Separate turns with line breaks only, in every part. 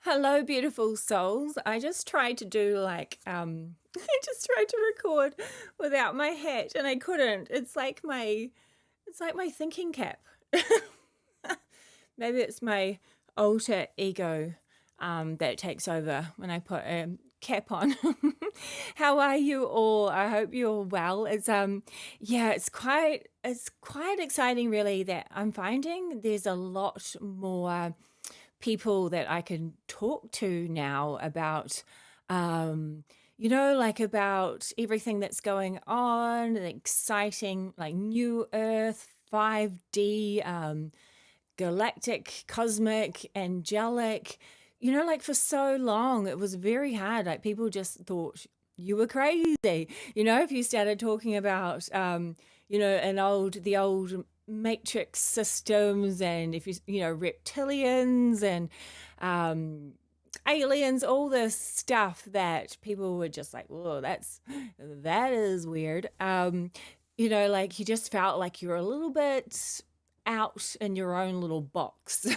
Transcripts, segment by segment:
Hello, beautiful souls. I just tried to do I just tried to record without my hat and I couldn't. It's like my thinking cap. Maybe it's my alter ego that takes over when I put a cap on. How are you all? I hope you're well. Yeah, it's quite exciting really that I'm finding there's a lot more people that I can talk to now about, um, like about everything that's going on, the exciting, like new Earth, 5D, galactic, cosmic, angelic. Like for so long, it was very hard. Like people just thought you were crazy. If you started talking about, the old matrix systems, and if reptilians and um, aliens, all this stuff that people were just like, whoa, that is weird. Like you just felt like you were a little bit out in your own little box,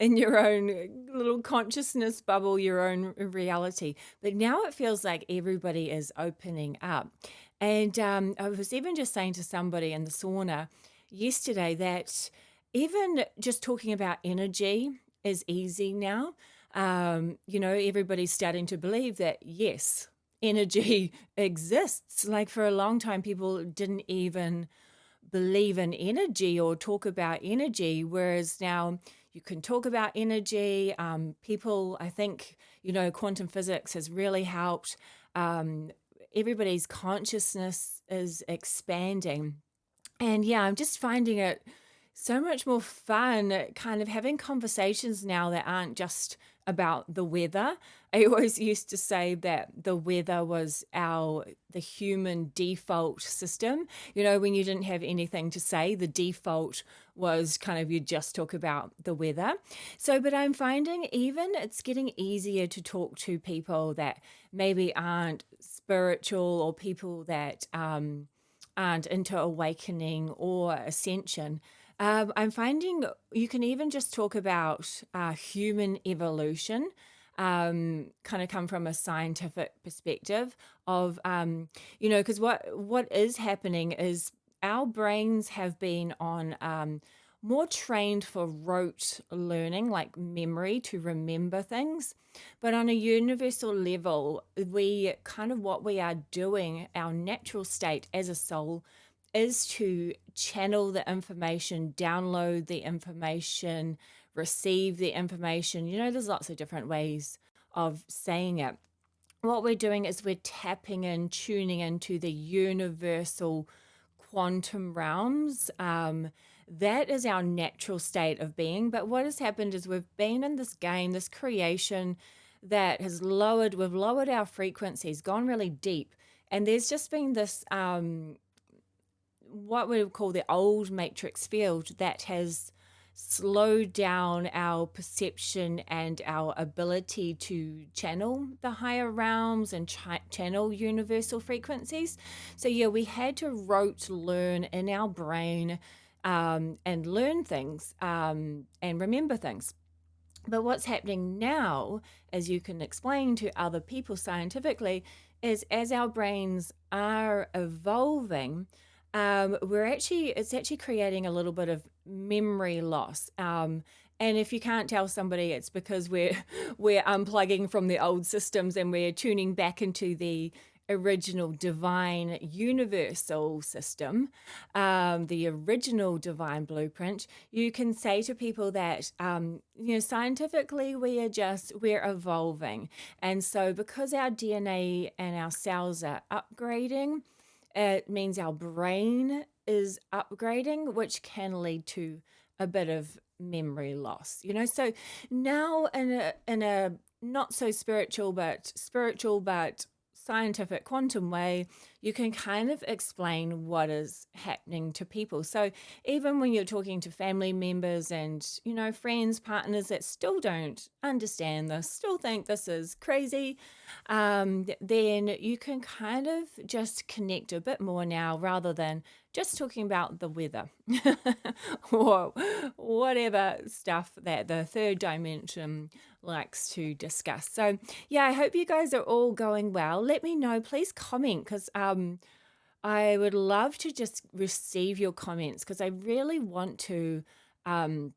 in your own little consciousness bubble, your own reality. But now it feels like everybody is opening up. And I was even just saying to somebody in the sauna yesterday that even just talking about energy is easy now. Everybody's starting to believe that, yes, energy exists. Like for a long time, people didn't even believe in energy or talk about energy, whereas now you can talk about energy. People, I think, quantum physics has really helped. Everybody's consciousness is expanding. And yeah, I'm just finding it so much more fun kind of having conversations now that aren't just about the weather. I always used to say that the weather was the human default system. When you didn't have anything to say, the default was kind of you just talk about the weather. So, but I'm finding even it's getting easier to talk to people that maybe aren't spiritual, or people that aren't into awakening or ascension. I'm finding you can even just talk about human evolution, kind of come from a scientific perspective of, because what is happening is our brains have been on more trained for rote learning, like memory to remember things. But on a universal level, what we are doing, our natural state as a soul, is to channel the information, download the information, receive the information. There's lots of different ways of saying it. What we're doing is we're tapping in, tuning into the universal quantum realms. That is our natural state of being. But what has happened is we've been in this game, this creation that we've lowered our frequencies, gone really deep. And there's just been this what we would call the old matrix field that has slowed down our perception and our ability to channel the higher realms and channel universal frequencies. So yeah, we had to rote learn in our brain, and learn things, and remember things. But what's happening now, as you can explain to other people scientifically, is as our brains are evolving, it's actually creating a little bit of memory loss. And if you can't tell somebody, it's because we're unplugging from the old systems and we're tuning back into the original divine universal system, the original divine blueprint. You can say to people that, scientifically we're evolving. And so because our DNA and our cells are upgrading, it means our brain is upgrading, which can lead to a bit of memory loss. So now in a not so spiritual but scientific quantum way, you can kind of explain what is happening to people. So even when you're talking to family members and, friends, partners that still don't understand this, still think this is crazy, then you can kind of just connect a bit more now rather than just talking about the weather or whatever stuff that the third dimension likes to discuss. So, yeah, I hope you guys are all going well. Let me know. Please comment because I would love to just receive your comments because I really want to um,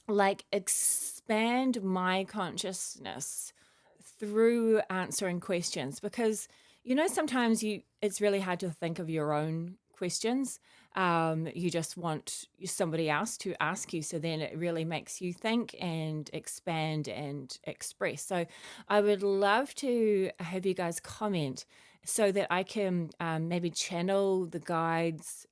like expand my consciousness through answering questions because sometimes it's really hard to think of your own questions. You just want somebody else to ask you, so then it really makes you think and expand and express. So I would love to have you guys comment so that I can maybe channel the guides,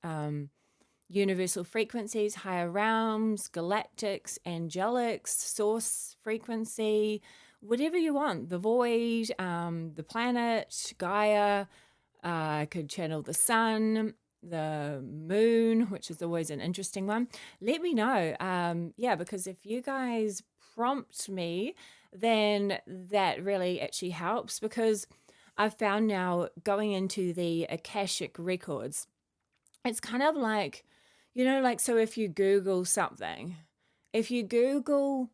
universal frequencies, higher realms, galactics, angelics, source frequency, whatever you want, the void, the planet, Gaia. I could channel the sun, the moon, which is always an interesting one. Let me know. Yeah, because if you guys prompt me, then that really actually helps because I've found now going into the Akashic records, it's kind of like, like, so if you Google something, if you Google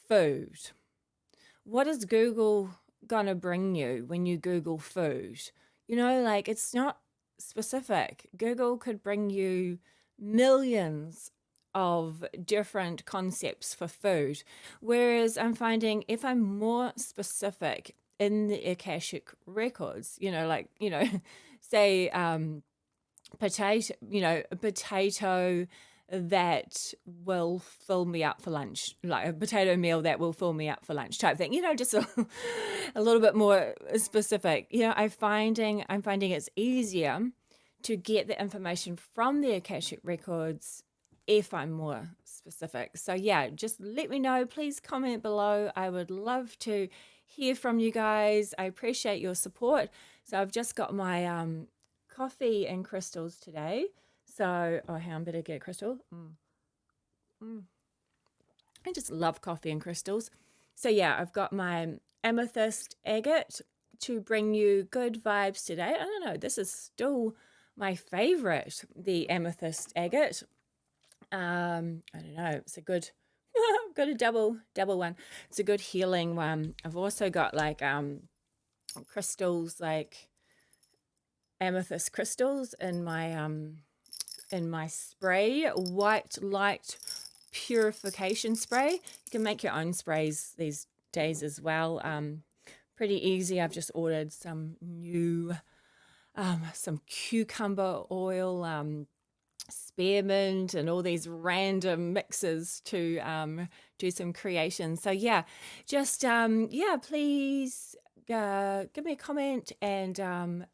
food, what is Google gonna bring you when you Google food? Like it's not specific. Google could bring you millions of different concepts for food. Whereas I'm finding if I'm more specific in the Akashic records, say, a potato that will fill me up for lunch, like a potato meal that will fill me up for lunch type thing, just a little bit more specific. I'm finding it's easier to get the information from the Akashic records if I'm more specific. So yeah, just let me know. Please comment below. I would love to hear from you guys. I appreciate your support. So I've just got my coffee and crystals today. So, hang on, better get a crystal. I just love coffee and crystals. So yeah, I've got my amethyst agate to bring you good vibes today. I don't know, this is still my favorite, the amethyst agate. I don't know, it's a good, I've got a double one. It's a good healing one. I've also got like crystals, like amethyst crystals in my spray, white light purification spray. You can make your own sprays these days as well. Pretty easy. I've just ordered some new some cucumber oil, spearmint, and all these random mixes to do some creation. So yeah, just please give me a comment and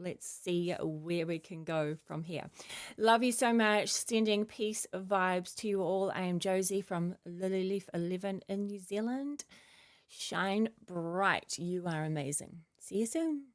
let's see where we can go from here. Love you so much. Sending peace vibes to you all. I am Jozee from Lilyleaf 11 in New Zealand. Shine bright. You are amazing. See you soon.